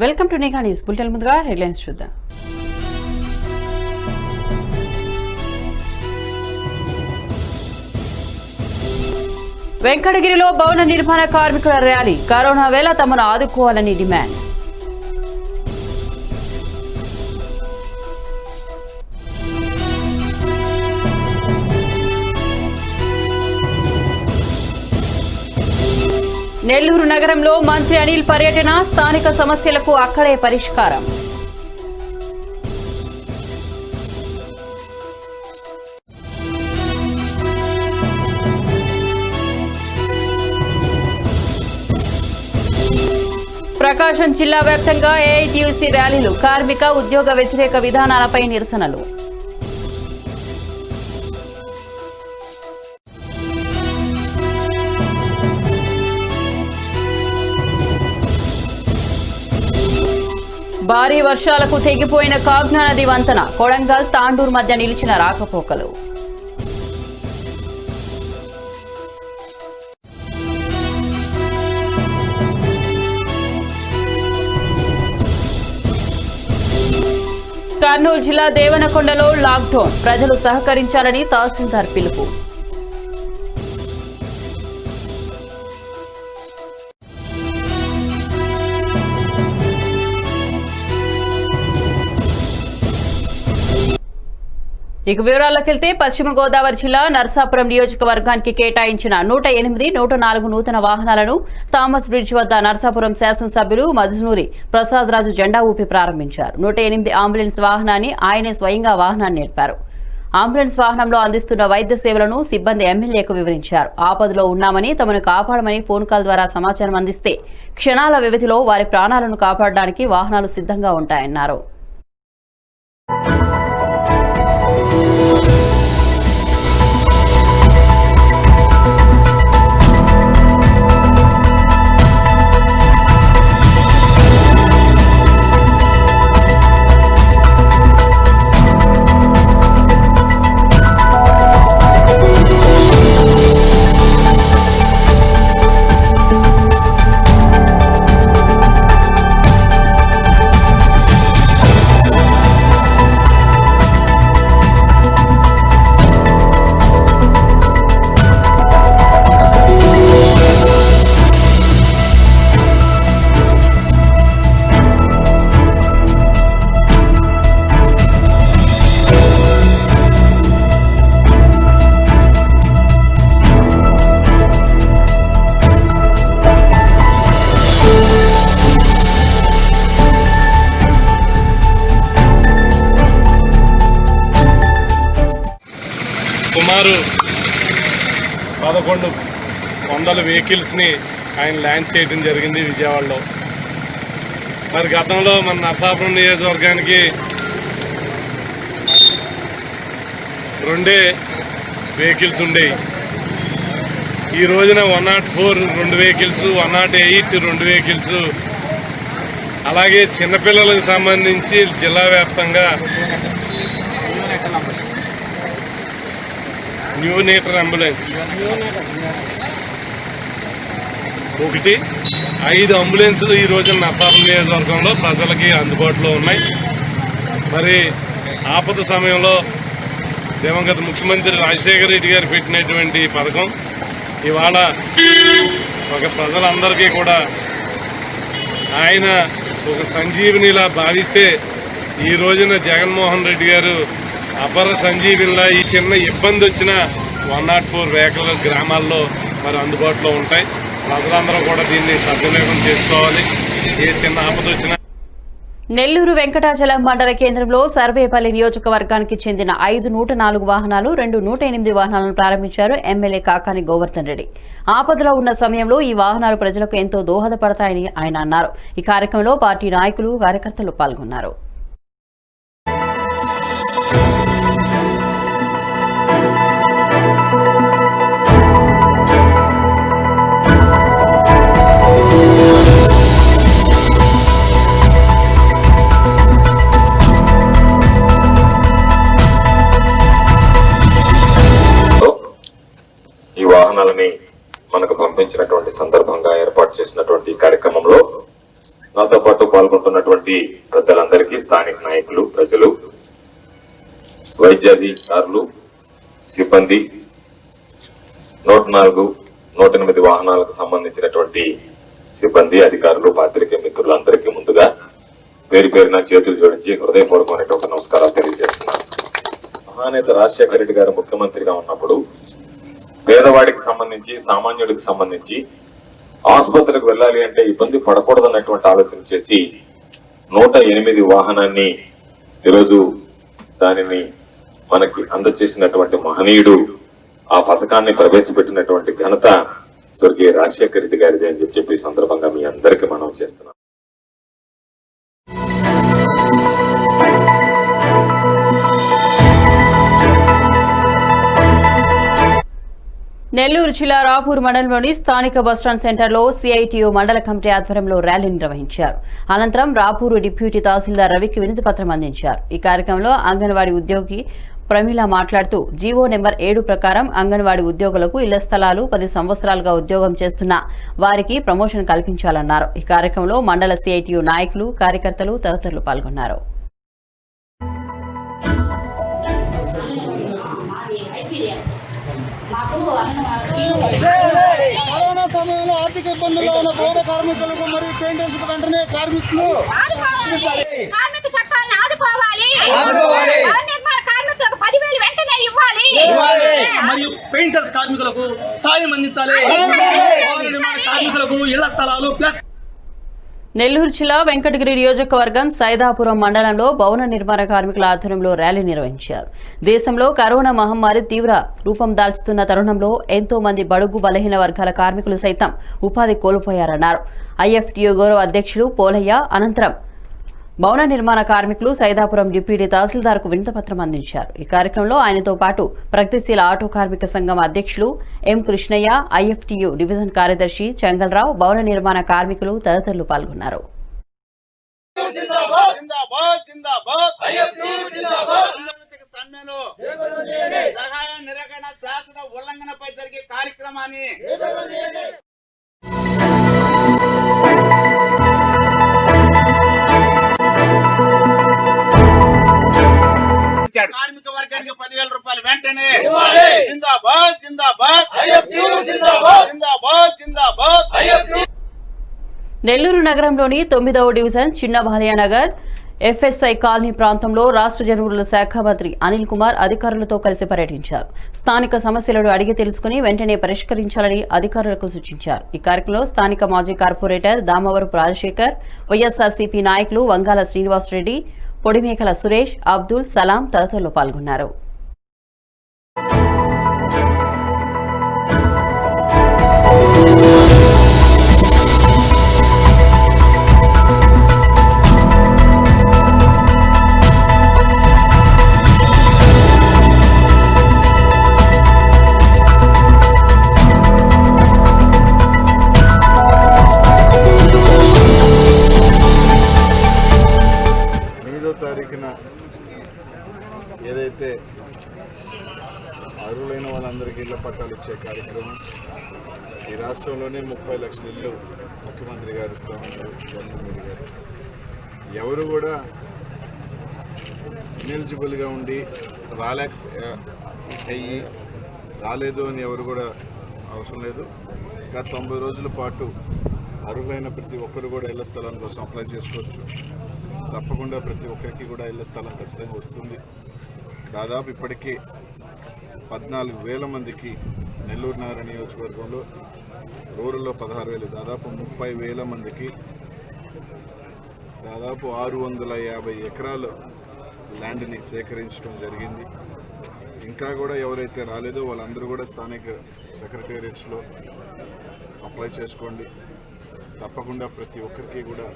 Welcome to Neka news bulletin. ముందుగా headlines చూద్దాం. వెంకటగిరిలో భవన నిర్మాణ కార్మికుల ర్యాలీ. కరోనా వేళ తమను ఆదుకోవాలని డిమాండ్. నెల్లూరు నగరంలో మంత్రి అనిల్ పర్యటన. స్థానిక సమస్యలకు అక్కడే పరిష్కారం. ప్రకాశం జిల్లా వ్యాప్తంగా ఏఐటీయూసీ ర్యాలీలు. కార్మిక ఉద్యోగ వ్యతిరేక విధానాలపై నిరసనలు. భారీ వర్షాలకు తెగిపోయిన కాగ్నా నది వంతెన. కొడంగల్ తాండూరు మధ్య నిలిచిన రాకపోకలు. కర్నూలు జిల్లా దేవనకొండలో లాక్డౌన్. ప్రజలు సహకరించాలని తహసీల్దార్ పిలుపు. ఇక వివరాల్లోకి వెళ్తే పశ్చిమ గోదావరి జిల్లా నరసాపురం నియోజకవర్గానికి కేటాయించిన 108, 104 నూతన వాహనాలను థామస్ బ్రిడ్జ్ వద్ద నరసాపురం శాసనసభ్యులు మధునూరి ప్రసాద్ రాజు జెండా ఊపి ప్రారంభించారు. 108 అంబులెన్స్ వాహనాన్ని ఆయనే స్వయంగా వాహనాన్ని నేర్పారు. అంబులెన్స్ వాహనంలో అందిస్తున్న వైద్య సేవలను సిబ్బంది ఎమ్మెల్యేకు వివరించారు. ఆపదలో ఉన్నామని, తమను కాపాడమని ఫోన్ కాల్ ద్వారా సమాచారం అందిస్తే క్షణాల వ్యవధిలో వారి ప్రాణాలను కాపాడడానికి వాహనాలు సిద్ధంగా ఉంటాయన్నారు. సుమారు 1100 వెహికల్స్ని ఆయన ల్యాండ్ చేయడం జరిగింది విజయవాడలో. మరి గతంలో మన నరసాపురం నియోజకవర్గానికి 2 వెహికల్స్ ఉండేవి. ఈ రోజున 104 2 వెహికల్స్, 108 2 వెహికల్స్, అలాగే చిన్నపిల్లలకు సంబంధించి జిల్లా వ్యాప్తంగా న్యూనేటర్ అంబులెన్స్ 5 అంబులెన్సులు ఈ రోజున నరసాపురం నియోజకవర్గంలో ప్రజలకి అందుబాటులో ఉన్నాయి. మరి ఆపద సమయంలో దివంగత ముఖ్యమంత్రి రాజశేఖర రెడ్డి గారు పెట్టినటువంటి పథకం ఇవాళ ఒక ప్రజలందరికీ కూడా ఆయన ఒక సంజీవినిలా భావిస్తే ఈ రోజున జగన్మోహన్ రెడ్డి గారు అపర సంజీవినిలా ఈ చిన్న ఇబ్బంది వచ్చిన 104 వెహికల్ గ్రామాల్లో మరి అందుబాటులో ఉంటాయి. ప్రజలందరూ కూడా దీన్ని సద్వినియోగం చేసుకోవాలి. ఏ చిన్న ఆపద వచ్చినా. నెల్లూరు వెంకటాచలం మండల కేంద్రంలో సర్వేపల్లి నియోజకవర్గానికి చెందిన 5 104 వాహనాలు, 2 108 వాహనాలను ప్రారంభించారు ఎమ్మెల్యే కాకాని గోవర్ధన్ రెడ్డి. ఆపదలో ఉన్న సమయంలో ఈ వాహనాలు ప్రజలకు ఎంతో దోహదపడతాయని ఆయన అన్నారు. ఈ కార్యక్రమంలో పార్టీ నాయకులు, కార్యకర్తలు పాల్గొన్నారు. మనకు పంపించినటువంటి సందర్భంగా ఏర్పాటు చేసినటువంటి కార్యక్రమంలో నాతో పాటు పాల్గొంటున్నటువంటి పెద్దలందరికీ, స్థానిక నాయకులు, ప్రజలు, వైద్యాధికారులు, సిబ్బంది, 104, 108 వాహనాలకు సంబంధించినటువంటి సిబ్బంది, అధికారులు, పాత్రికేయ మిత్రులందరికీ ముందుగా పేరు పేరున చేతులు జోడించి హృదయపూర్వకమైనటువంటి నమస్కారాలు తెలియజేస్తున్నాను. మహానేత రాజశేఖర రెడ్డి గారు ముఖ్యమంత్రిగా ఉన్నప్పుడు పేదవాడికి సంబంధించి, సామాన్యుడికి సంబంధించి ఆసుపత్రికి వెళ్ళాలి అంటే ఇబ్బంది పడకూడదన్నటువంటి ఆలోచన చేసి 108 వాహనాన్ని ఈరోజు దానిని మనకి అందజేసినటువంటి మహనీయుడు, ఆ పథకాన్ని ప్రవేశపెట్టినటువంటి ఘనత స్వర్గీయ రాజశేఖర రెడ్డి గారిది అని చెప్పి సందర్భంగా మీ అందరికీ మనం చేస్తున్నాం. నెల్లూరు జిల్లా రాపూర్ మండలంలోని స్థానిక బస్టాండ్ సెంటర్లో సిఐటియు మండల కమిటీ ఆధ్వర్యంలో ర్యాలీ నిర్వహించారు. అనంతరం రాపూరు డిప్యూటీ తహసీల్దార్ రవికి వినతి పత్రం అందించారు. ఈ కార్యక్రమంలో అంగన్వాడీ ఉద్యోగి ప్రమీల మాట్లాడుతూ జీవో నెంబర్ 7 ప్రకారం అంగన్వాడీ ఉద్యోగులకు ఇళ్ల స్థలాలు 10 సంవత్సరాలుగా ఉద్యోగం చేస్తున్న వారికి ప్రమోషన్ కల్పించాలన్నారు. ఈ కార్యక్రమంలో మండల సిఐటియు నాయకులు, కార్యకర్తలు తదితరులు పాల్గొన్నారు. కరోనా సమయంలో ఆర్థిక ఇబ్బందుల్లో ఉన్న పౌర కార్మికులకు మరియు పెయింటర్స్ వెంటనే కార్మికులు కార్మిక చట్టాలను ఆదుకోవాలి. కార్మికులకు 10,000 వెంటనే ఇవ్వాలి మరియు పెయింటర్స్ కార్మికులకు సాయం అందించాలి. కార్మికులకు ఇళ్ల స్థలాలు ప్లస్. నెల్లూరు జిల్లా వెంకటగిరి నియోజకవర్గం సైదాపురం మండలంలో భవన నిర్మాణ కార్మికుల ఆధ్వర్యంలో ర్యాలీ నిర్వహించారు. దేశంలో కరోనా మహమ్మారి తీవ్ర రూపం దాల్చుతున్న తరుణంలో ఎంతో మంది బడుగు బలహీన వర్గాల కార్మికులు సైతం ఉపాధి కోల్పోయారన్నారు. ఐఎఫ్టియు గౌరవ అధ్యక్షులు పోలయ్య అనంతరం భవన నిర్మాణ కార్మికులు సైదాపురం డిప్యూటీ తహసీల్దార్కు వినతిపత్రం అందించారు. ఈ కార్యక్రమంలో ఆయనతో పాటు ప్రగతిశీల ఆటో కార్మిక సంఘం అధ్యక్షులు ఎం కృష్ణయ్య, ఐఎఫ్టియు డివిజన్ కార్యదర్శి చెంగల్రావు, భవన నిర్మాణ కార్మికులు తదితరులు పాల్గొన్నారు. సహాయ నిరాకరణ శాసన ఉల్లంఘనపై జరిగే కార్యక్రమాన్ని కార్మిక వర్గానికి 10,000 రూపాయలు వెంటనే. జిందాబాద్ జిందాబాద్ జిందాబాద్ జిందాబాద్. నెల్లూరు నగరంలోని 9వ డివిజన్ చిన్న భార్యానగర్ ఎఫ్ఎస్ఐ కాలనీ ప్రాంతంలో రాష్ట్ర జనవరుల శాఖ మంత్రి అనిల్ కుమార్ అధికారులతో కలిసి పర్యటించారు. స్థానిక సమస్యలను అడిగి తెలుసుకుని వెంటనే పరిష్కరించాలని అధికారులకు సూచించారు. ఈ కార్యక్రమంలో స్థానిక మాజీ కార్పొరేటర్ దామవరపు రాజశేఖర్, వైఎస్ఆర్సీపీ నాయకులు వంగాల శ్రీనివాసరెడ్డి, పొడిమేకల సురేష్, అబ్దుల్ సలాం తదితరులు పాల్గొన్నారు. ఏదైతే అర్హులైన వాళ్ళందరికీ ఇళ్ల పట్టాలు ఇచ్చే కార్యక్రమం ఈ రాష్ట్రంలోనే 30 లక్షల ఇళ్ళు ముఖ్యమంత్రి గారు ఇస్తా ఉన్నారు. జగన్మోహన్ రెడ్డి గారు ఎవరు కూడా ఇనెలిజిబుల్గా ఉండి రాలేదు అని ఎవరు కూడా అవసరం లేదు. గత 90 రోజుల పాటు అర్హులైన ప్రతి ఒక్కరు కూడా ఇళ్ల స్థలం కోసం అప్లై చేసుకోవచ్చు. తప్పకుండా ప్రతి ఒక్కరికి కూడా ఇళ్ల స్థలం ఖచ్చితంగా వస్తుంది. దాదాపు ఇప్పటికీ 14,000 మందికి నెల్లూరు నగర నియోజకవర్గంలో, రూరల్లో 16,000, దాదాపు 30,000 మందికి దాదాపు 650 ఎకరాల ల్యాండ్ని సేకరించడం జరిగింది. ఇంకా కూడా ఎవరైతే రాలేదో వాళ్ళందరూ కూడా స్థానిక సెక్రటేరియట్స్లో అప్లై చేసుకోండి. తప్పకుండా ప్రతి ఒక్కరికి కూడా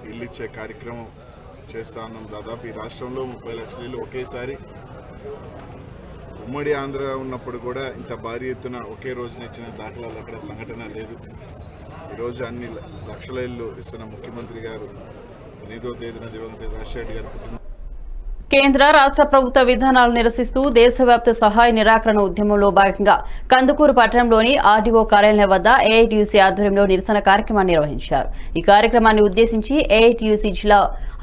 ఇల్లు ఇచ్చే కార్యక్రమం చేస్తా ఉన్నాం. దాదాపు ఈ రాష్ట్రంలో 30 లక్షల ఇల్లు ఒకేసారి, ఉమ్మడి ఆంధ్ర ఉన్నప్పుడు కూడా ఇంత భారీ ఎత్తున ఒకే రోజున ఇచ్చిన దాఖలాలు అక్కడ సంఘటన లేదు. ఈరోజు అన్ని లక్షల ఇల్లు ఇస్తున్న ముఖ్యమంత్రి గారు 8వ తేదీన దివంగత రాజశేఖర్ గారు కేంద్ర రాష్ట్ర ప్రభుత్వ విధానాలు నిరసిస్తూ దేశవ్యాప్త సహాయ నిరాకరణ ఉద్యమంలో భాగంగా కందుకూరు పట్టణంలోని ఆర్డీఓ కార్యాలయం వద్ద ఏఐటీయూసీ ఆధ్వర్యంలో నిరసన కార్యక్రమాన్ని నిర్వహించారు. ఈ కార్యక్రమాన్ని ఉద్దేశించి ఏఐటీయూసీ జిల్లా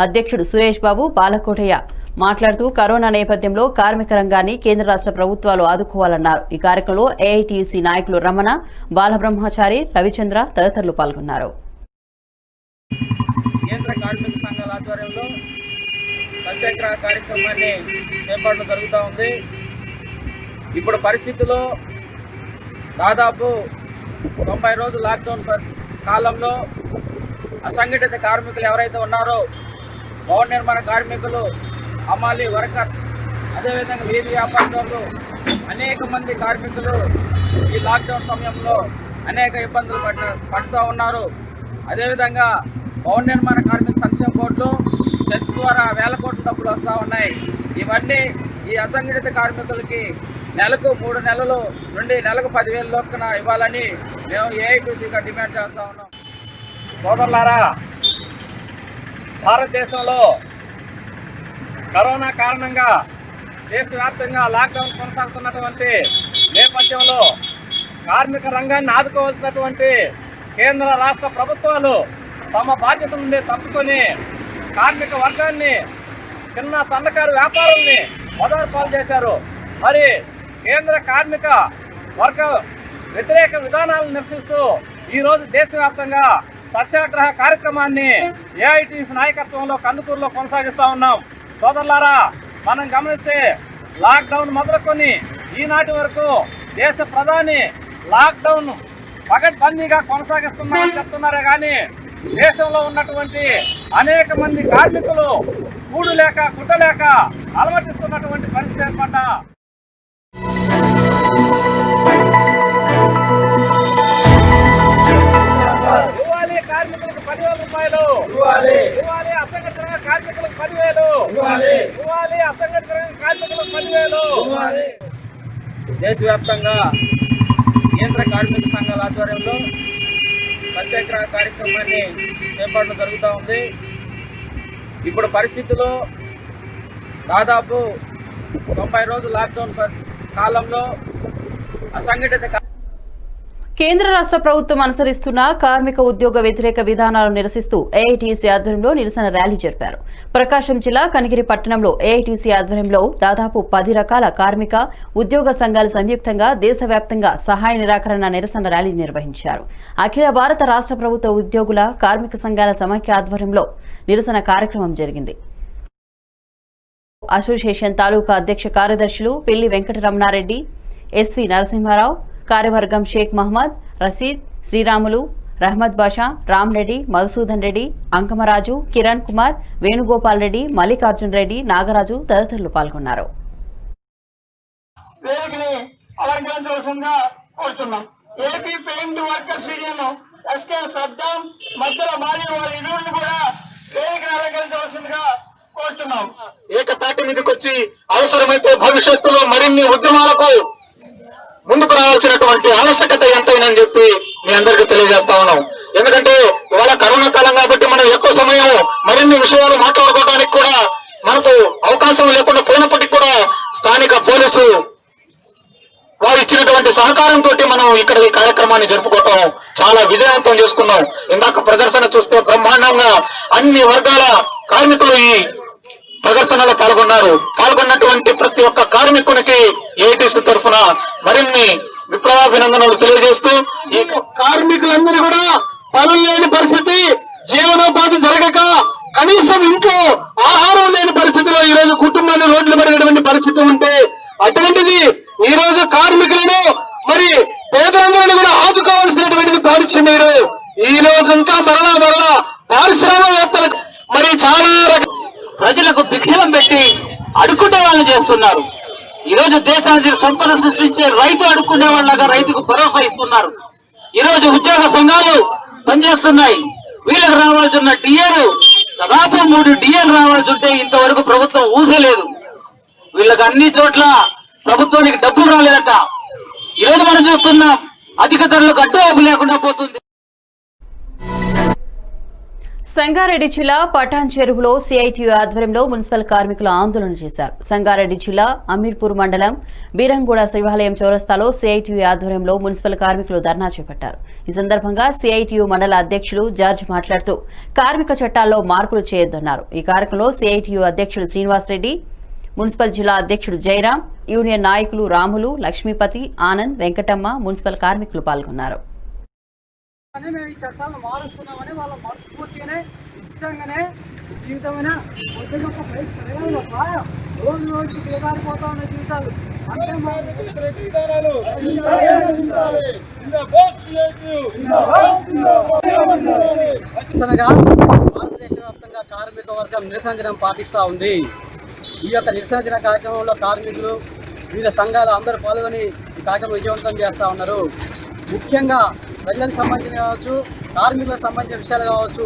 అధ్యక్షుడు సురేష్ బాబు బాలకోటయ్య మాట్లాడుతూ కరోనా నేపథ్యంలో కార్మిక రంగాన్ని కేంద్ర రాష్ట్ర ప్రభుత్వాలు ఆదుకోవాలన్నారు. ఈ కార్యక్రమంలో ఏఐటీయూసీ నాయకులు రమణ, బాలబ్రహ్మచారి, రవిచంద్ర తదితరులు పాల్గొన్నారు. కేంద్ర కార్మిక సంఘాల ఆధ్వర్యంలో సత్యాగ్రహ కార్యక్రమాన్ని చేపట్టడం జరుగుతూ ఉంది. ఇప్పుడు పరిస్థితుల్లో దాదాపు 90 రోజులు లాక్డౌన్ కాలంలో అసంఘటిత కార్మికులు ఎవరైతే ఉన్నారో, భవన నిర్మాణ కార్మికులు, హమాలీ వర్కర్స్, అదేవిధంగా వీధి వ్యాపారదారులు, అనేక మంది కార్మికులు ఈ లాక్డౌన్ సమయంలో అనేక ఇబ్బందులు పడుతూ ఉన్నారు. అదేవిధంగా భవన నిర్మాణ కార్మిక సంక్షేమ బోర్డులు సెస్ ద్వారా వేల కోట్ల డబ్బులు వస్తూ ఉన్నాయి. ఇవన్నీ ఈ అసంఘటిత కార్మికులకి నెలకు 3 నెలలు నుండి నెలకు 10,000 లోపున ఇవ్వాలని మేము ఏఐటీయూసీగా డిమాండ్ చేస్తూ ఉన్నాం. సోదరులారా, భారతదేశంలో కరోనా కారణంగా దేశవ్యాప్తంగా లాక్డౌన్ కొనసాగుతున్నటువంటి నేపథ్యంలో కార్మిక రంగాన్ని ఆదుకోవాల్సినటువంటి కేంద్ర రాష్ట్ర ప్రభుత్వాలు తమ బాధ్యత నుండి తప్పుకొని కార్మిక వర్గాన్ని, చిన్న సన్నకారు వ్యాపారుల్ని మొదలుపాలు చేశారు. మరి కేంద్ర కార్మిక వర్గ వ్యతిరేక విధానాలను నిరసిస్తూ ఈరోజు దేశవ్యాప్తంగా సత్యాగ్రహ కార్యక్రమాన్ని ఏఐటీయూసీ నాయకత్వంలో కందుకూరులో కొనసాగిస్తూ ఉన్నాం. సోదరులారా, మనం గమనిస్తే లాక్డౌన్ మొదలుకొని ఈనాటి వరకు దేశ ప్రధాని లాక్డౌన్ పగడ్బందీగా కొనసాగిస్తున్నామని చెప్తున్నారే కానీ దేశంలో ఉన్నటువంటి అనేక మంది కార్మికులు కూడు లేక కుట్టలేక అలమటిస్తున్నటువంటి పరిస్థితి ఏర్పడ్డా. ఇవ్వాలి కార్మికులకు 10,000 రూపాయలు, ఇవ్వాలి అసంఘటిత కార్మికులకు 10,000, ఇవ్వాలి అసంఘటిత కార్మికులకు 10,000. దేశవ్యాప్తంగా కేంద్ర కార్మిక సంఘాల ఆధ్వర్యంలో సత్యాగ్రహ కార్యక్రమాన్ని చేపట్టడం జరుగుతూ ఉంది. ఇప్పుడు పరిస్థితుల్లో దాదాపు 90 రోజులు లాక్డౌన్ కాలంలో అసంఘటిత కేంద్ర రాష్ట్ర ప్రభుత్వం అనుసరిస్తున్న కార్మిక ఉద్యోగ వ్యతిరేక విధానాలను నిరసిస్తూ ఏఐటీయూసీ ఆధ్వర్యంలో నిరసన ర్యాలీ జరిపారు. ప్రకాశం జిల్లా కనిగిరి పట్టణంలో ఏఐటీయూసీ ఆధ్వర్యంలో దాదాపు 10 రకాల కార్మిక ఉద్యోగ సంఘాలు సంయుక్తంగా దేశవ్యాప్తంగా సహాయ నిరాకరణ నిరసన ర్యాలీ నిర్వహించారు. అఖిల భారత రాష్ట్ర ప్రభుత్వ ఉద్యోగుల కార్మిక సంఘాల సమైక్య ఆధ్వర్యంలో నిరసన కార్యక్రమం జరిగింది. అసోసియేషన్ తాలూకా అధ్యక్ష కార్యదర్శులు పిల్లి వెంకటరమణారెడ్డి, ఎస్వి నరసింహారావు, కార్యవర్గం షేక్ మహమ్మద్, రషీద్, శ్రీరాములు, రహమద్ బాషా, రామ్రెడ్డి, మధుసూదన్ రెడ్డి, అంకమరాజు, కిరణ్ కుమార్, వేణుగోపాల్ రెడ్డి, మల్లికార్జున్ రెడ్డి, నాగరాజు తదితరులు పాల్గొన్నారు. AP paint workers union SK Saddam మధ్యలో మాలి వారి ఇరువురిని కూడా వేదికను అలంకరించవలసిందిగా కోరుతున్నాం. ఏకతాటి మీదకి వచ్చి అవసరమైతే భవిష్యత్తులో మరిన్ని ఉద్యమాలకు ముందుకు రావాల్సినటువంటి ఆవశ్యకత ఎంతైనని చెప్పి మీ అందరికీ తెలియజేస్తా ఉన్నాం. ఎందుకంటే ఇవాళ కరోనా కాలం కాబట్టి మనం ఎక్కువ సమయం మరిన్ని విషయాలు మాట్లాడుకోవడానికి కూడా మనకు అవకాశం లేకుండా పోయినప్పటికీ కూడా స్థానిక పోలీసు వారు ఇచ్చినటువంటి సహకారంతో మనం ఇక్కడ ఈ కార్యక్రమాన్ని జరుపుకోవటం చాలా విజయవంతం చేసుకున్నాం. ఇందాక ప్రదర్శన చూస్తే బ్రహ్మాండంగా అన్ని వర్గాల కార్మికులు ఈ ప్రదర్శనలో పాల్గొన్నటువంటి ప్రతి ఒక్క కార్మికునికి ఏఐటీసీ తరఫున మరిన్ని విప్లవాభినందనలు తెలియజేస్తూ ఈ కార్మికులందరూ కూడా పనులు లేని పరిస్థితి, జీవనోపాధి జరగక కనీసం ఇంట్లో ఆహారం లేని పరిస్థితిలో ఈ రోజు కుటుంబాన్ని రోడ్లు పడినటువంటి పరిస్థితి ఉంటే అటువంటిది ఈ రోజు కార్మికులను మరి పేదలందరినీ కూడా ఆదుకోవాల్సినటువంటిది కోరిచ్చి మీరు ఈ రోజు ఇంకా మరలా పారిశ్రామికవేత్తలకు మరి చాలా ప్రజలకు భిక్షలం పెట్టి అడుక్కునే వాళ్ళని చేస్తున్నారు. ఈ రోజు దేశానికి సంపద సృష్టించే రైతు అడుక్కునే వాళ్ళగా రైతుకు భరోసా ఇస్తున్నారు. ఈ రోజు ఉద్యోగ సంఘాలు పనిచేస్తున్నాయి. వీళ్ళకి రావాల్సిన డిఏలు దాదాపు 3 డిఏలు రావాల్సి ఉంటే ఇంతవరకు ప్రభుత్వం ఊసేలేదు. వీళ్ళకి అన్ని చోట్ల ప్రభుత్వానికి డబ్బులు రాలేదట. ఈ రోజు మనం చూస్తున్నాం అధిక ధరలకు అడ్డు లేకుండా పోతుంది. సంగారెడ్డి జిల్లా పటాన్ చెరువులో సిఐటియు ఆధ్వర్యంలో మున్సిపల్ కార్మికులు ఆందోళన చేశారు. సంగారెడ్డి జిల్లా అమీర్పూర్ మండలం బీరంగూడ శివాలయం చౌరస్తాలో సిఐటియు ఆధ్వర్యంలో మున్సిపల్ కార్మికులు ధర్నా చేపట్టారు. ఈ సందర్భంగా సిఐటియు మండల అధ్యక్షులు జార్జ్ మాట్లాడుతూ కార్మిక చట్టాల్లో మార్పులు చేయొద్దన్నారు. ఈ కార్యక్రమంలో సిఐటియు అధ్యక్షుడు శ్రీనివాసరెడ్డి, మున్సిపల్ జిల్లా అధ్యక్షుడు జయరాం, యూనియన్ నాయకులు రాములు, లక్ష్మీపతి, ఆనంద్, వెంకటమ్మ, మున్సిపల్ కార్మికులు పాల్గొన్నారు. మేము ఈ చట్టాలను మారుస్తున్నామని వాళ్ళ మనస్ఫూర్తిగానే ఇష్టంగానే జీవితమైన రోజు రోజుకి దిగజారిపోతా ఉన్న జీవితాలు అంటే భారతదేశ వ్యాప్తంగా కార్మిక వర్గం నిరసన దినం పాటిస్తూ ఉంది. ఈ యొక్క నిరసన దిన కార్యక్రమంలో కార్మికులు వివిధ సంఘాలు అందరూ పాల్గొని ఈ కార్యక్రమం విజయవంతం చేస్తూ ఉన్నారు. ముఖ్యంగా ప్రజలకు సంబంధించిన కావచ్చు, కార్మికులకు సంబంధించిన విషయాలు కావచ్చు,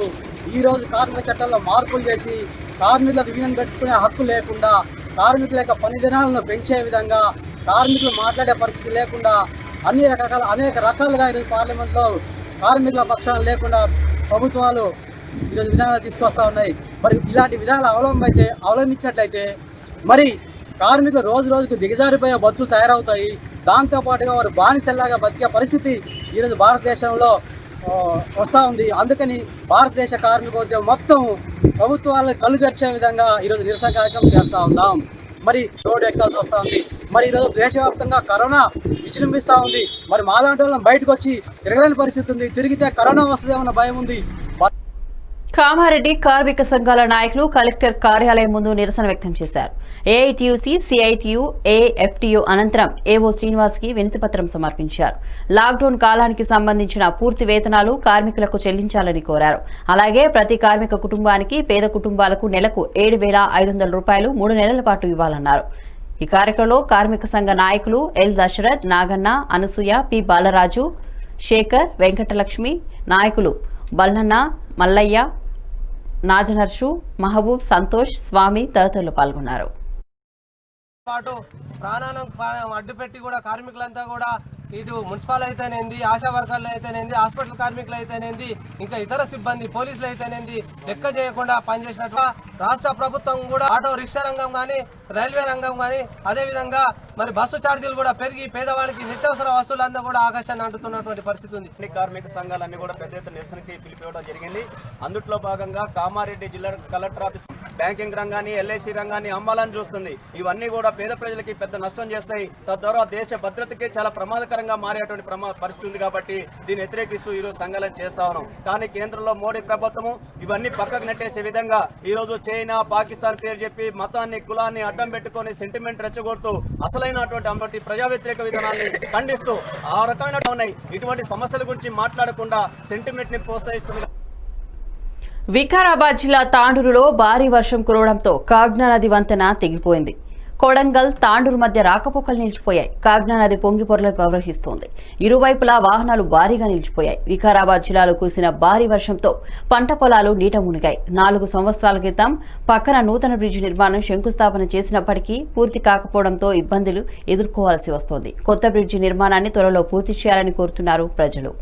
ఈరోజు కార్మిక చట్టాల్లో మార్పులు చేసి కార్మికులకు యూనియన్ పెట్టుకునే హక్కు లేకుండా, కార్మికుల యొక్క పని దినాలను పెంచే విధంగా, కార్మికులు మాట్లాడే పరిస్థితి లేకుండా అనేక రకాలుగా ఈరోజు పార్లమెంట్లో కార్మికుల పక్షాలు లేకుండా ప్రభుత్వాలు ఈరోజు విధానాలు తీసుకొస్తా ఉన్నాయి. మరి ఇలాంటి విధానాలు అవలంబించినట్లయితే మరి కార్మికులు రోజు రోజుకు దిగజారిపోయే బతుకులు తయారవుతాయి. దాంతోపాటుగా వారు బానిసల్లాగా బతికే పరిస్థితి ఈరోజు భారతదేశంలో వస్తూ ఉంది. అందుకని భారతదేశ కార్మికోద్యమం మొత్తం ప్రభుత్వాలను కళ్ళు తెరిచే విధంగా ఈరోజు నిరసన కార్యక్రమం చేస్తూ ఉన్నాం. మరి రోడ్డు ఎక్కాల్సి వస్తూ ఉంది. మరి ఈరోజు దేశవ్యాప్తంగా కరోనా విజృంభిస్తూ ఉంది. మరి మాలాంటి వాళ్ళని బయటకు వచ్చి తిరగలేని పరిస్థితి ఉంది. తిరిగితే కరోనా వస్తుందేమన్న భయం ఉంది. కామారెడ్డి కార్మిక సంఘాల నాయకులు కలెక్టర్ కార్యాలయం ముందు నిరసన వ్యక్తం చేశారు. ఏఐటియుసి, సిఐటియు, ఏఎఫ్టియు అనంతరం ఏవో శ్రీనివాస్ కి వినతిపత్రం సమర్పించారు. లాక్డౌన్ కాలానికి సంబంధించిన పూర్తి వేతనాలు కార్మికులకు చెల్లించాలని కోరారు. అలాగే ప్రతి కార్మిక కుటుంబానికి, పేద కుటుంబాలకు నెలకు 7,500 రూపాయలు 3 నెలల పాటు ఇవ్వాలన్నారు. ఈ కార్యక్రమంలో కార్మిక సంఘ నాయకులు ఎల్ దశరథ్, నాగన్న, అనసూయ, పి బాలరాజు, శేఖర్, వెంకటలక్ష్మి, నాయకులు బల్లన్న, మల్లయ్య, నాజనర్షు, మహబూబ్, సంతోష్, స్వామి తదితరులు పాల్గొన్నారు. ప్రాణాలను అడ్డుపెట్టి కూడా కార్మికులంతా కూడా ఇటు మున్సిపల్ అయితేనేంది, ఆశా వర్కర్లు అయితేనేంది, హాస్పిటల్ కార్మికులు అయితేనేంది, ఇంకా ఇతర సిబ్బంది, పోలీసులు అయితేనేంది లెక్క చేయకుండా పనిచేసినట్టు రాష్ట్ర ప్రభుత్వం కూడా ఆటో రిక్షా రంగం కానీ, రైల్వే రంగం కానీ, అదేవిధంగా మరి బస్సు ఛార్జీలు కూడా పెరిగి పేదవాళ్ళకి నిత్యావసర వస్తువులంతా కూడా ఆకాశాన్ని అంటుతున్నటువంటి పరిస్థితి ఉంది. కార్మిక సంఘాలన్నీ కూడా పెద్ద ఎత్తున నిరసనకి పిలిపివ్వడం జరిగింది. అందుట్లో భాగంగా కామారెడ్డి జిల్లా కలెక్టర్ ఆఫీస్ బ్యాంకింగ్ రంగాన్ని, ఎల్ఐసి రంగాన్ని అమ్మాలని చూస్తుంది. ఇవన్నీ కూడా పేద ప్రజలకి పెద్ద నష్టం చేస్తాయి. తద్వారా దేశ భద్రతకి చాలా ప్రమాదకరంగా మారేటువంటి పరిస్థితి ఉంది. కాబట్టి దీన్ని వ్యతిరేకిస్తూ ఈరోజు సంఘాలను చేస్తా ఉన్నాం. కానీ కేంద్రంలో మోడీ ప్రభుత్వము ఇవన్నీ పక్కకు నెట్టేసే విధంగా ఈరోజు చైనా, పాకిస్తాన్ పేరు చెప్పి మతాన్ని, కులాన్ని అడ్డం పెట్టుకుని సెంటిమెంట్ రెచ్చగొడుతూ అసలైనటువంటి ప్రజా వ్యతిరేక విధానాన్ని ఖండిస్తూ ఆ రకమైన ఉన్నాయి. ఇటువంటి సమస్యల గురించి మాట్లాడకుండా సెంటిమెంట్ ని ప్రోత్సహిస్తుంది. వికారాబాద్ జిల్లా తాండూరులో భారీ వర్షం కురవడంతో కాగ్నా నది వంతెన తెగిపోయింది. కొడంగల్, తాండూరు మధ్య రాకపోకలు నిలిచిపోయాయి. కాగ్నా నది పొంగిపొరలు ప్రవహిస్తోంది. ఇరువైపులా వాహనాలు భారీగా నిలిచిపోయాయి. వికారాబాద్ జిల్లాలో కురిసిన భారీ వర్షంతో పంట పొలాలు నీట మునిగాయి. 4 సంవత్సరాల క్రితం పక్కన నూతన బ్రిడ్జి నిర్మాణం శంకుస్థాపన చేసినప్పటికీ పూర్తి కాకపోవడంతో ఇబ్బందులు ఎదుర్కోవాల్సి వస్తోంది. కొత్త బ్రిడ్జి నిర్మాణాన్ని త్వరలో పూర్తి చేయాలని కోరుతున్నారు ప్రజలు.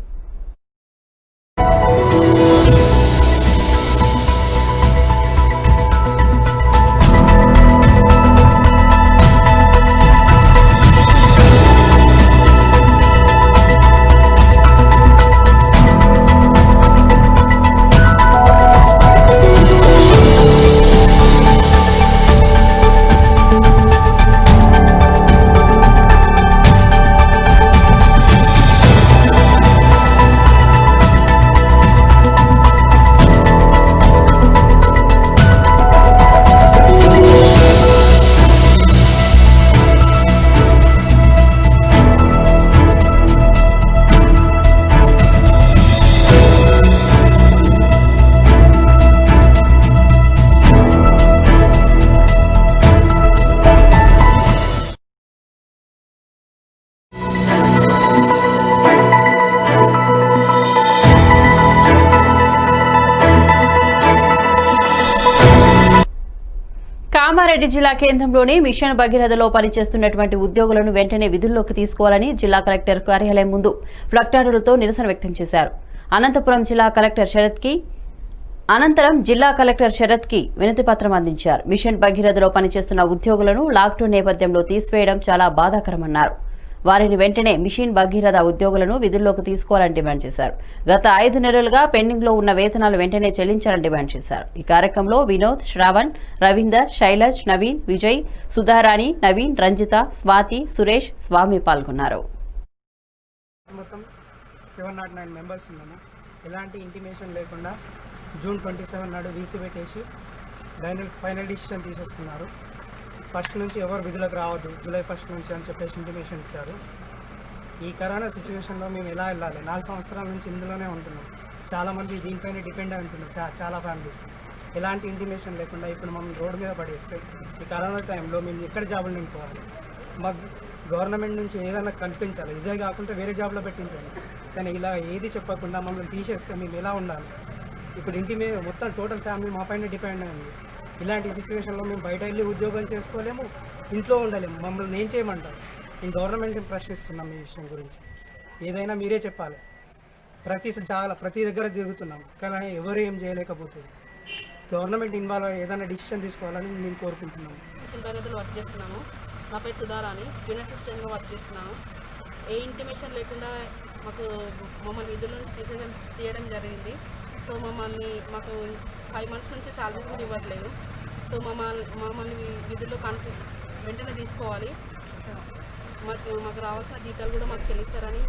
కామారెడ్డి జిల్లా కేంద్రంలోని మిషన్ భగీరథలో పనిచేస్తున్నటువంటి ఉద్యోగులను వెంటనే విధుల్లోకి తీసుకోవాలని జిల్లా కలెక్టర్ కార్యాలయం ముందు ఫ్లక్టార్డులతో నిరసన వ్యక్తం చేశారు. అనంతపురం జిల్లా కలెక్టర్ శరత్ కి అనంతరం జిల్లా కలెక్టర్ శరత్ కి వినతిపత్రం అందించారు. మిషన్ భగీరథలో పనిచేస్తున్న ఉద్యోగులను లాక్డౌన్ నేపథ్యంలో తీసివేయడం చాలా బాధాకరమన్నారు. వారిని వెంటనే మిషన్ భగీరథ ఉద్యోగులను విధుల్లోకి తీసుకోవాలని డిమాండ్ చేశారు. గత 5 నెలలుగా పెండింగ్ లో ఉన్న వేతనాలు వెంటనే చెల్లించాలని డిమాండ్ చేశారు. ఈ కార్యక్రమంలో వినోద్, శ్రావణ్, రవీందర్, శైలజ్, నవీన్, విజయ్, సుధారాణి, నవీన్, రంజిత, స్వాతి, సురేష్, స్వామి పాల్గొన్నారు. మొత్తం 709 మెంబర్స్ ఉన్నాము. ఎలాంటి ఇంటిమేషన్ లేకుండా జూన్ 27 నాడు వీసీ పెట్టేసి ఫైనల్ డిసిషన్ తీసేసుకున్నారు. ఫస్ట్ నుంచి ఎవరు విధులకు రావద్దు, జూలై 1 నుంచి అని చెప్పేసి ఇంటిమేషన్ ఇచ్చారు. ఈ కరోనా సిచ్యువేషన్లో మేము ఎలా వెళ్ళాలి? 4 సంవత్సరాల నుంచి ఇందులోనే ఉంటున్నాం. చాలామంది దీనిపైన డిపెండ్ అయి ఉంటున్నారు, చాలా ఫ్యామిలీస్. ఎలాంటి ఇంటిమేషన్ లేకుండా ఇప్పుడు మమ్మల్ని రోడ్డు మీద పడేస్తే ఈ కరోనా టైంలో మేము ఎక్కడ జాబులు నింపుకోవాలి? మాకు గవర్నమెంట్ నుంచి ఏదైనా కల్పించాలి, ఇదే కాకుండా వేరే జాబ్లో పెట్టించాలి. కానీ ఇలా ఏది చెప్పకుండా మమ్మల్ని తీసేస్తే మేము ఎలా ఉండాలి? ఇప్పుడు ఇంటి మీద మొత్తం టోటల్ ఫ్యామిలీ మా పైన డిపెండ్ అయింది. ఇలాంటి సిచ్యువేషన్లో మేము బయట వెళ్ళి ఉద్యోగం చేసుకోలేము, ఇంట్లో ఉండలేము. మమ్మల్ని ఏం చేయమంటారు? నేను గవర్నమెంట్ని ప్రశ్నిస్తున్నాం ఈ విషయం గురించి. ఏదైనా మీరే చెప్పాలి. ప్రతి దగ్గర తిరుగుతున్నాం, కానీ ఎవరు ఏం చేయలేకపోతుంది. గవర్నమెంట్ ఇన్వాల్వ్ అయ్యి ఏదైనా డిసిషన్ తీసుకోవాలని మేము కోరుకుంటున్నాము. పరిధిలో వర్క్ చేస్తున్నాము. నా పేరు సుధారాణి, యూనిట్ అసిస్టెంట్గా వర్క్ చేస్తున్నాను. ఏ ఇంటిమేషన్ లేకుండా మమ్మల్ని విధుల నుంచి తీయడం జరిగింది. సో మాకు 5 months నుంచి శాలరీస్ కూడా ఇవ్వట్లేదు. సో మమ్మల్ని విధుల్లో వెంటనే తీసుకోవాలి. మాకు రావాల్సిన జీతాలు కూడా మాకు చెల్లిస్తారని.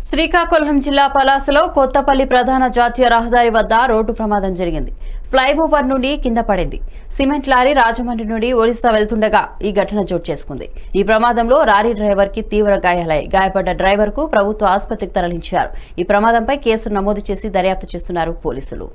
శ్రీకాకుళం జిల్లా పలాసలో కొత్తపల్లి ప్రధాన జాతీయ రహదారి వద్ద రోడ్డు ప్రమాదం జరిగింది. ఫ్లైఓవర్ నుండి కింద పడింది. సిమెంట్ లారీ రాజమండ్రి నుండి ఒరిస్సా వెళ్తుండగా ఈ ఘటన చోటు చేసుకుంది. ఈ ప్రమాదంలో లారీ డ్రైవర్ కి తీవ్ర గాయాలయ్యాయి. గాయపడ్డ డ్రైవర్ కు ప్రభుత్వ ఆసుపత్రికి తరలించారు. ఈ ప్రమాదంపై కేసు నమోదు చేసి దర్యాప్తు చేస్తున్నారు పోలీసులు.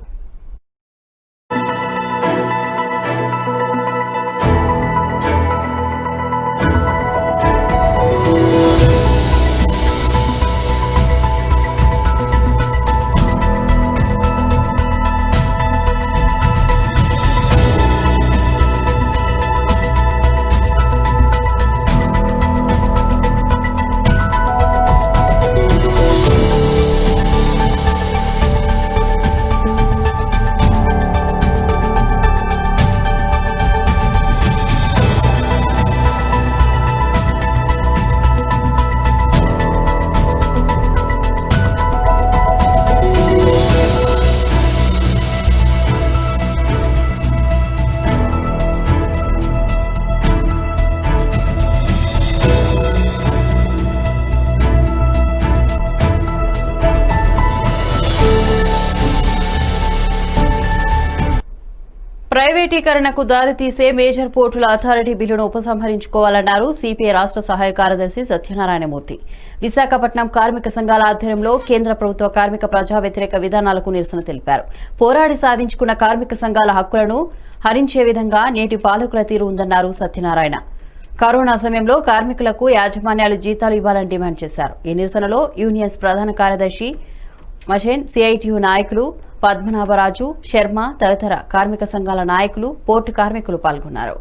ప్రైవేటీకరణకు దారితీసే మేజర్ పోర్టుల అథారిటీ బిల్లును ఉపసంహరించుకోవాలన్నారు సిపిఐ రాష్ట్ర సహాయ కార్యదర్శి సత్యనారాయణమూర్తి. విశాఖపట్నం కార్మిక సంఘాల ఆధ్వర్యంలో కేంద్ర ప్రభుత్వ కార్మిక ప్రజా వ్యతిరేక విధానాలకు నిరసన తెలిపారు. పోరాడి సాధించుకున్న కార్మిక సంఘాల హక్కులను హరించే విధంగా నేటి పాలకుల తీరు ఉందన్నారు సత్యనారాయణ. కరోనా సమయంలో కార్మికులకు యాజమాన్యాలు జీతాలు ఇవ్వాలని డిమాండ్ చేశారు. ఈ నిరసనలో యూనియన్స్ ప్రధాన కార్యదర్శి మషేన్, సిఐటియు నాయకులు పద్మనాభరాజు, శర్మ తదితర కార్మిక సంఘాల నాయకులు, పోర్టు కార్మికులు పాల్గొన్నారు.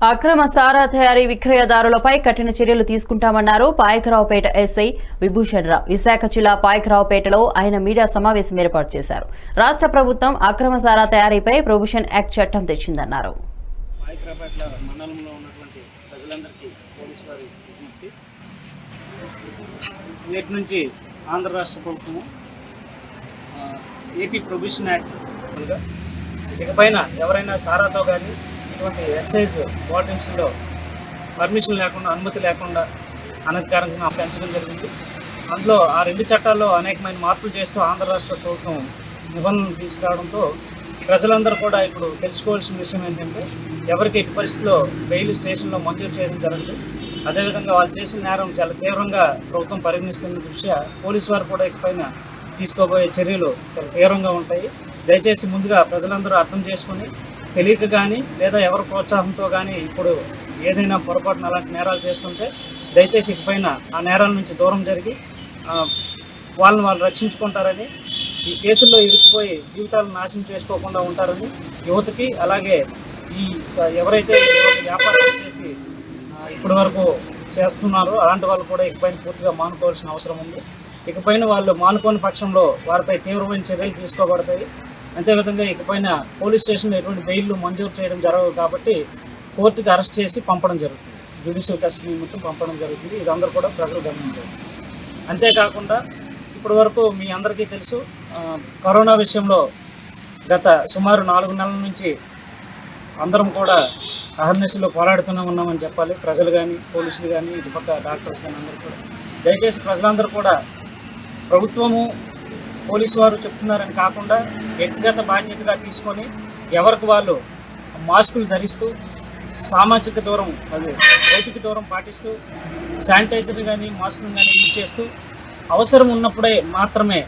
అక్రమ సారా తయారీ విక్రయదారులపై కఠిన చర్యలు తీసుకుంటామన్నారు పాయకరావుపేట ఎస్ఐ విభూషణ్ రావు. విశాఖ జిల్లా పాయకరావుపేటలో ఆయన మీడియా సమావేశం ఏర్పాటు చేశారు. రాష్ట్ర ప్రభుత్వం అక్రమ సారా తయారీపై ప్రొహిబిషన్ యాక్ట్ చట్టం తెచ్చిందన్నారు. నేటి నుంచి ఆంధ్ర రాష్ట్ర ప్రభుత్వము ఏపీ ప్రొహిబిషన్ యాక్ట్ ఇకపైన ఎవరైనా సారాతో కానీ ఇటువంటి ఎక్సైజ్ బాటిల్స్లో పర్మిషన్ లేకుండా, అనుమతి లేకుండా అనధికారంగా పెంచడం జరిగింది. అందులో ఆ 2 చట్టాల్లో అనేకమైన మార్పులు చేస్తూ ఆంధ్ర రాష్ట్ర ప్రభుత్వం నిబంధనలు తీసుకురావడంతో ప్రజలందరూ కూడా ఇప్పుడు తెలుసుకోవాల్సిన విషయం ఏంటంటే ఎవరికి ఎట్టి పరిస్థితుల్లో బెయిల్ స్టేషన్లో మంజూరు చేయడం జరగదు. అదేవిధంగా వాళ్ళు చేసిన నేరం చాలా తీవ్రంగా ప్రభుత్వం పరిగణిస్తున్న దృష్ట్యా పోలీసు వారు కూడా ఇకపైన తీసుకోబోయే చర్యలు చాలా తీవ్రంగా ఉంటాయి. దయచేసి ముందుగా ప్రజలందరూ అర్థం చేసుకుని తెలియక కానీ లేదా ఎవరి ప్రోత్సాహంతో కానీ ఇప్పుడు ఏదైనా పొరపాటున అలాంటి నేరాలు చేస్తుంటే దయచేసి ఇకపైన ఆ నేరాల నుంచి దూరం జరిగి వాళ్ళని వాళ్ళు రక్షించుకుంటారని, ఈ కేసుల్లో ఇరుక్కుపోయి జీవితాలను నాశనం చేసుకోకుండా ఉంటారని యువతకి, అలాగే ఈ ఎవరైతే వ్యాపారం చేసి ఇప్పటి వరకు చేస్తున్నారో అలాంటి వాళ్ళు కూడా ఇకపైన పూర్తిగా మానుకోవాల్సిన అవసరం ఉంది. ఇకపైన వాళ్ళు మానుకోని పక్షంలో వారిపై తీవ్రమైన చర్యలు తీసుకోబడతాయి. అంతేవిధంగా ఇకపైన పోలీస్ స్టేషన్లో ఎటువంటి బెయిల్లు మంజూరు చేయడం జరగదు కాబట్టి కోర్టుకి అరెస్ట్ చేసి పంపడం జరుగుతుంది, జ్యుడిషియల్ కస్టడీ మొత్తం పంపడం జరుగుతుంది. ఇదందరూ కూడా ప్రజలు గమనించారు. అంతేకాకుండా ఇప్పటి వరకు మీ అందరికీ తెలుసు, కరోనా విషయంలో గత సుమారు 4 నెలల నుంచి అందరం కూడా అహర్నిశలో పోరాడుతూనే ఉన్నామని చెప్పాలి. ప్రజలు కానీ, పోలీసులు కానీ, ఇటుపక్క డాక్టర్స్ కానీ అందరూ కూడా. దయచేసి ప్రజలందరూ కూడా ప్రభుత్వము, పోలీసు వారు చెప్తున్నారని కాకుండా వ్యక్తిగత బాధ్యతగా తీసుకొని ఎవరికి వాళ్ళు మాస్కులు ధరిస్తూ, సామాజిక దూరం, అదే భౌతిక దూరం పాటిస్తూ, శానిటైజర్ కానీ మాస్కులు కానీ యూజ్ చేస్తూ అవసరం ఉన్నప్పుడే మాత్రమే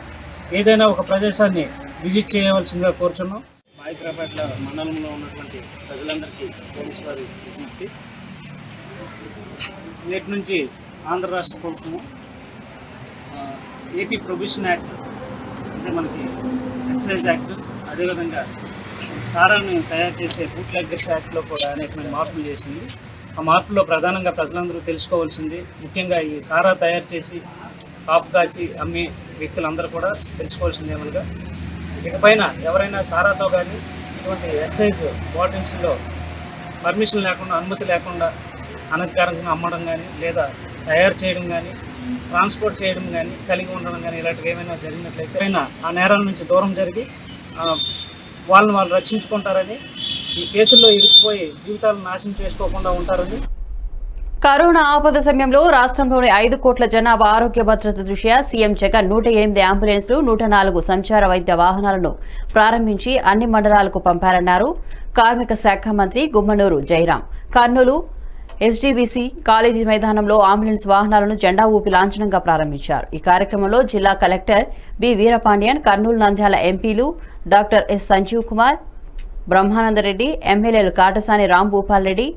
ఏదైనా ఒక ప్రదేశాన్ని విజిట్ చేయవలసిందిగా కోరుచున్నాం. మాయికరాపేట మండలంలో ఉన్నటువంటి ప్రజలందరికీ పోలీసు వారి విజ్ఞప్తి, నేటి నుంచి ఆంధ్ర రాష్ట్ర ప్రభుత్వము ఏపీ ప్రొహిబిషన్ యాక్ట్, అంటే మనకి ఎక్సైజ్ యాక్ట్, అదేవిధంగా సారాన్ని తయారు చేసే ఫుడ్ లెగ్గర్స్ యాక్ట్లో కూడా అనేకమైన మార్పులు చేసింది. ఆ మార్పుల్లో ప్రధానంగా ప్రజలందరూ తెలుసుకోవాల్సింది, ముఖ్యంగా ఈ సారా తయారు చేసి కాపు కాసి అమ్మే వ్యక్తులందరూ కూడా తెలుసుకోవాల్సింది ఏమనగా, ఇకపైన ఎవరైనా సారాతో కానీ ఇటువంటి ఎక్సైజ్ బాటిల్స్లో పర్మిషన్ లేకుండా, అనుమతి లేకుండా అనధికారంగా అమ్మడం కానీ, లేదా తయారు చేయడం కానీ, ట్రాన్స్పోర్ట్ చేయడం కానీ, కలిగి ఉండడం కానీ ఇలాంటివి ఏమైనా జరిగినట్లయితే ఆ నేరాల నుంచి దూరం జరిగి వాళ్ళని వాళ్ళు రక్షించుకుంటారని, ఈ కేసుల్లో ఇరుక్కుపోయి జీవితాలను నాశనం చేసుకోకుండా ఉంటారని. కరోనా ఆపద సమయంలో రాష్ట్రంలోని 5 కోట్ల జనాభా ఆరోగ్య భద్రత దృష్ట్యా సీఎం జగన్ 108 అంబులెన్స్లు, 104 సంచార వైద్య వాహనాలను ప్రారంభించి అన్ని మండలాలకు పంపారన్నారు కార్మిక శాఖ మంత్రి గుమ్మనూరు జయరాం. కర్నూలు ఎస్డీబీసీ కాలేజీ మైదానంలో అంబులెన్స్ వాహనాలను జెండా ఊపి లాంఛనంగా ప్రారంభించారు. ఈ కార్యక్రమంలో జిల్లా కలెక్టర్ బి వీరపాండ్యన్, కర్నూలు నంద్యాల ఎంపీలు డాక్టర్ ఎస్ సంజీవ్ కుమార్, బ్రహ్మానందరెడ్డి, ఎమ్మెల్యేలు కాటసాని రాంభూపాల్ రెడ్డి,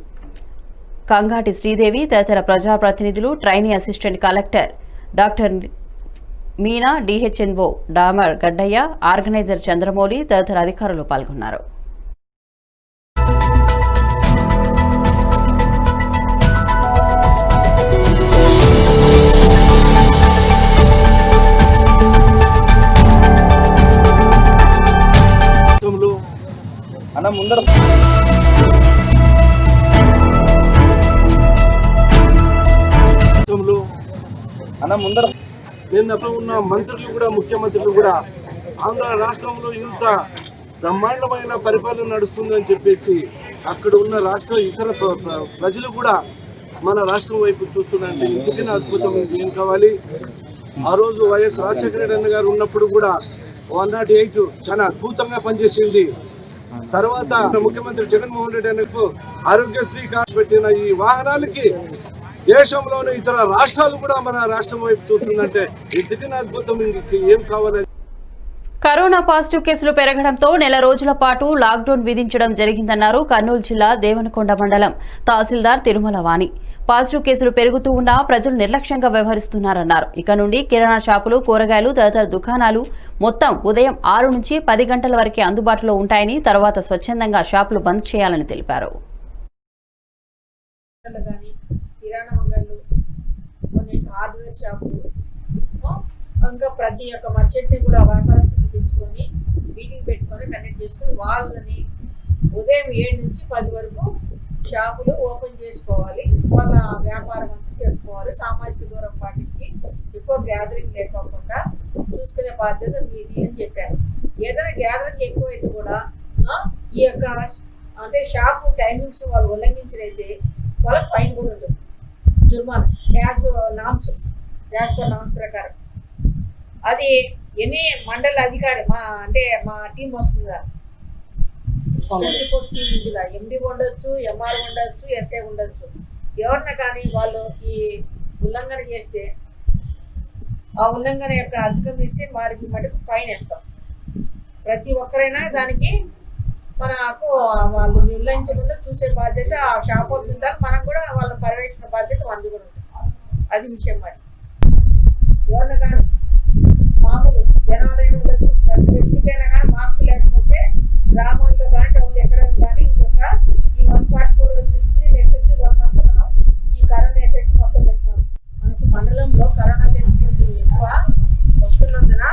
కంగాటి శ్రీదేవి తదితర ప్రజాప్రతినిధులు, trainee assistant collector doctor Meena, DHNO Damar Gaddaiah, organiser Chandramouli తదితర అధికారులు పాల్గొన్నారు. నిన్న ఉన్న మంత్రులు కూడా, ముఖ్యమంత్రులు కూడా ఆంధ్ర రాష్ట్రంలో ఇంత బ్రహ్మాండమైన పరిపాలన నడుస్తుందని చెప్పేసి అక్కడ ఉన్న రాష్ట్ర ఇతర ప్రజలు కూడా మన రాష్ట్రం వైపు చూస్తున్నారంటే ఇంతకన్నా అద్భుతం ఏం కావాలి. ఆ రోజు వైఎస్ రాజశేఖర రెడ్డి గారు ఉన్నప్పుడు కూడా 108 చాలా అద్భుతంగా పనిచేసింది. తర్వాత ముఖ్యమంత్రి జగన్మోహన్ రెడ్డి అన్నకు ఆరోగ్యశ్రీ కార్డు పెట్టిన ఈ వాహనాలకి దేశంలోని ఇతర రాష్ట్రాలు కూడా మన రాష్ట్రం వైపు చూస్తుందంటే ఇంతకన్నా అద్భుతం ఏం కావాలి. కరోనా పాజిటివ్ కేసులు పెరగడంతో నెల రోజుల పాటు లాక్డౌన్ విధించడం జరిగిందన్నారు కర్నూలు జిల్లా దేవనకొండ మండలం తహసీల్దార్ తిరుమల వాణి. పాజిటివ్ కేసులు పెరుగుతూ ఉన్నా ప్రజలు నిర్లక్ష్యంగా వ్యవహరిస్తున్నారన్నారు. ఇక నుండి కిరాణా షాపులు, కూరగాయలు తదితర దుకాణాలు మొత్తం ఉదయం 6 నుంచి 10 గంటల వరకే అందుబాటులో ఉంటాయని, తర్వాత స్వచ్ఛందంగా షాపులు బంద్ చేయాలని తెలిపారు. ఇంకా ప్రతి ఒక్క మర్చెంట్ని కూడా వ్యాపారస్తులను తెచ్చుకొని మీటింగ్ పెట్టుకొని కండక్ట్ చేసుకొని వాళ్ళని ఉదయం 7 నుంచి 10 వరకు షాపులు ఓపెన్ చేసుకోవాలి. వాళ్ళ వ్యాపారం అంతా చెప్పుకోవాలి. సామాజిక దూరం పాటించి ఎక్కువ గ్యాదరింగ్ లేకోకుండా చూసుకునే బాధ్యత మీది అని చెప్పారు. ఏదైనా గ్యాదరింగ్ ఎక్కువైతే కూడా ఈ యొక్క అంటే షాపు టైమింగ్స్ వాళ్ళు ఉల్లంఘించినైతే వాళ్ళకి ఫైన్ కూడా ఉంటుంది, జుర్మానా యాజ్ నామ్స్ ప్రకారం. అది ఎన్ని మండల అధికారి మా టీం వస్తుందా, ఎండి ఉండొచ్చు, ఎంఆర్ ఉండొచ్చు, ఎస్ఐ ఉండొచ్చు, ఎవరిన కానీ వాళ్ళు ఈ ఉల్లంఘన చేస్తే ఆ ఉల్లంఘన యొక్క అధిగమిస్తే వారికి మటుకు ఫైన్ వేస్తాం. ప్రతి ఒక్కరైనా దానికి మనకు వాళ్ళు నిర్ణయించకుండా చూసే బాధ్యత ఆ షాప్ ఉండాలి. మనం కూడా వాళ్ళ పర్యవేక్షణ బాధ్యత మనది కూడా ఉంటుంది. అది విషయం. మరి ఎవరిని కానీ మామూలు జనాలైన ఉండొచ్చు, ప్రతి వ్యక్తికైనా కానీ మాస్క్ లేకపోతే గ్రామంలో కానీ టౌన్ ఎక్కడ కానీ ఈ 144 వచ్చేస్తుంది. నెక్స్ట్ వచ్చి 1 మంత్ మనం ఈ కరోనా ఎఫెక్ట్ మొత్తం పెడుతున్నాం. మనకు మండలంలో కరోనా కేసులు కొంచెం ఎక్కువ వస్తున్నందున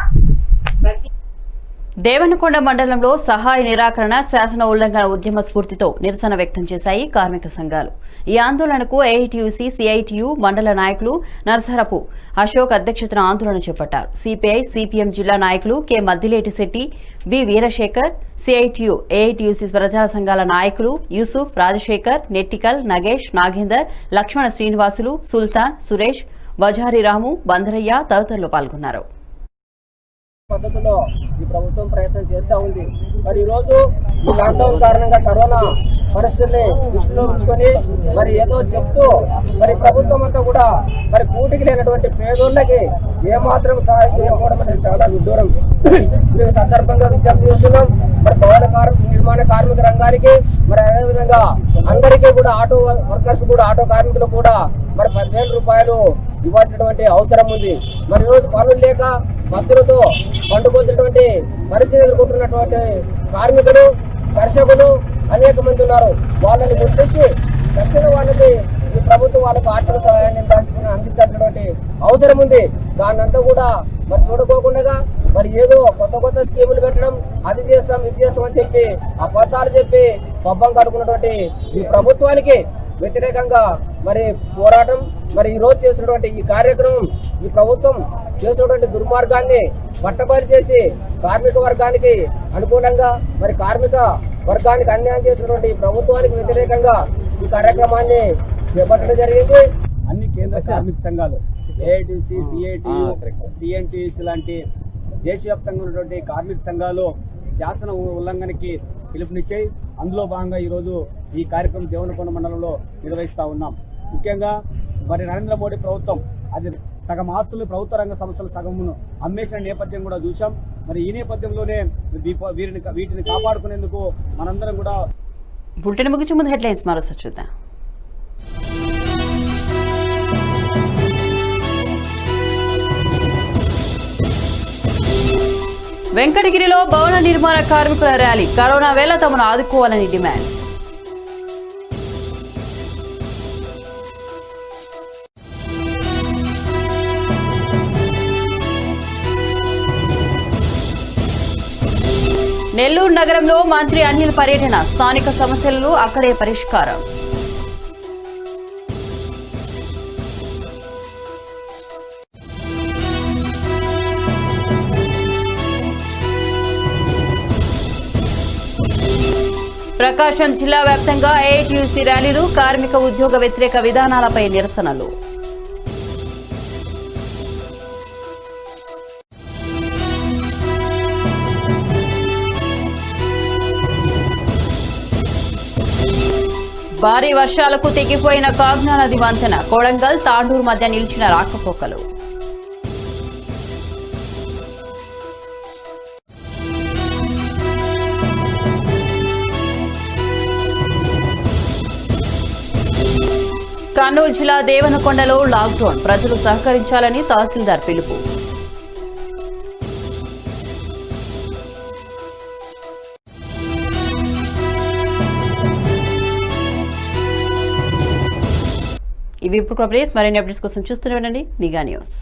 దేవనకొండ మండలంలో సహాయ నిరాకరణ, శాసన ఉల్లంఘన ఉద్యమ స్ఫూర్తితో నిరసన వ్యక్తం చేశాయి కార్మిక సంఘాలు. ఈ ఆందోళనకు ఏఐటీయూసీ, సిఐటియు మండల నాయకులు నరసరపు అశోక్ అధ్యక్షతన ఆందోళన చేపట్టారు. సిపిఐ, సిపిఎం జిల్లా నాయకులు K Maddileti Shetty, B Veerasekhar, CITU, AITUC ప్రజా సంఘాల నాయకులు యూసుఫ్, రాజశేఖర్, నెట్టికల్, నగేష్, నాగేందర్, లక్ష్మణ శ్రీనివాసులు, సుల్తాన్, సురేష్, వజారి రాము, బందరయ్య తదితరులు పాల్గొన్నారు. పద్ధతిలో ఈ ప్రభుత్వం ప్రయత్నం చేస్తూ ఉంది. మరి ఈరోజు ఈ లాక్డౌన్ కారణంగా కరోనా పరిస్థితుల్ని దృష్టిలో ఉంచుకొని మరి ఏదో చెప్తూ మరి ప్రభుత్వం అంతా కూడా మరి కూటికి లేనటువంటి పేదోళ్ళకి ఏమాత్రం సహాయం చేయకపోవడం అనేది చాలా విడ్డూరం. ఈ సందర్భంగా విజ్ఞప్తి చేస్తున్నాం. మరి భవన నిర్మాణ కార్మిక రంగానికి మరి అదేవిధంగా అందరికీ కూడా ఆటో వర్కర్స్ కూడా ఆటో కార్మికులు కూడా మరి 10,000 రూపాయలు ఇవ్వాల్సినటువంటి అవసరం ఉంది. మరి ఈరోజు పనులు లేక బస్సులతో పండుకొచ్చినటువంటి పరిస్థితి ఎదుర్కొంటున్నటువంటి కార్మికులు, కర్షకులు అనేక మంది ఉన్నారు. వాళ్ళని గుర్తించి తక్షణ వాళ్ళకి ఈ ప్రభుత్వం వాళ్ళకు ఆర్థిక సహాయాన్ని అందించాల్సినటువంటి అవసరం ఉంది. దాన్నంతా కూడా మరి చూడకోకుండా మరి ఏదో కొత్త స్కీములు పెట్టడం, అది చేస్తాం ఇది చేస్తాం అని చెప్పి అబద్ధాలు చెప్పి పబ్బం కడుకున్నటువంటి ఈ ప్రభుత్వానికి వ్యతిరేకంగా మరి పోరాటం మరి ఈ రోజు చేసినటువంటి ఈ కార్యక్రమం ఈ ప్రభుత్వం చేసినటువంటి దుర్మార్గాన్ని పట్టబడి చేసి కార్మిక వర్గానికి అనుకూలంగా మరి కార్మిక వర్గానికి అన్యాయం చేసినటువంటి ప్రభుత్వానికి వ్యతిరేకంగా ఈ కార్యక్రమాన్ని చేపట్టడం జరిగింది. అన్ని కేంద్ర కార్మిక సంఘాలు ఏఐటీసీ, సిఐటియు, టిఎన్టీసీ లాంటి దేశవ్యాప్తంగా ఉన్నటువంటి కార్మిక సంఘాలు శాసన ఉల్లంఘనకి పిలుపునిచ్చాయి. అందులో భాగంగా ఈరోజు ఈ కార్యక్రమం దేవనకొండ మండలంలో నిర్వహిస్తూ ఉన్నాం. ముఖ్యంగా మరి నరేంద్ర మోడీ ప్రభుత్వం అది సగం ఆస్తులు ప్రభుత్వ రంగ సంస్థలు సగమును అమ్మేసిన నేపథ్యం కూడా చూసాం. మరి ఈ నేపథ్యంలోనే వీటిని కాపాడుకునేందుకు మనందరం కూడా బులెటిన్ ముగించే ముందు హెడ్లైన్స్ మరోసారి చూద్దాం. వెంకటగిరిలో భవన నిర్మాణ కార్మికుల ర్యాలీ, కరోనా వేళ తమను ఆదుకోవాలని డిమాండ్. నెల్లూరు నగరంలో మంత్రి అనిల్ పర్యటన, స్థానిక సమస్యలు అక్కడే పరిష్కారం. ప్రకాశం జిల్లా వ్యాప్తంగా ఏఐటీయూసీ ర్యాలీలు, కార్మిక ఉద్యోగ వ్యతిరేక విధానాలపై నిరసనలు. భారీ వర్షాలకు తెగిపోయిన కాగ్నా నది వంతెన, కొడంగల్ తాండూరు మధ్య నిలిచిన రాకపోకలు. కర్నూలు జిల్లా దేవనకొండలో లాక్డౌన్, ప్రజలు సహకరించాలని తహసీల్దార్ పిలుపు. ఇవి ఇప్పుడు మరిన్ని అప్డేట్స్ కోసం చూస్తూనే ఉండండి నిఘా న్యూస్.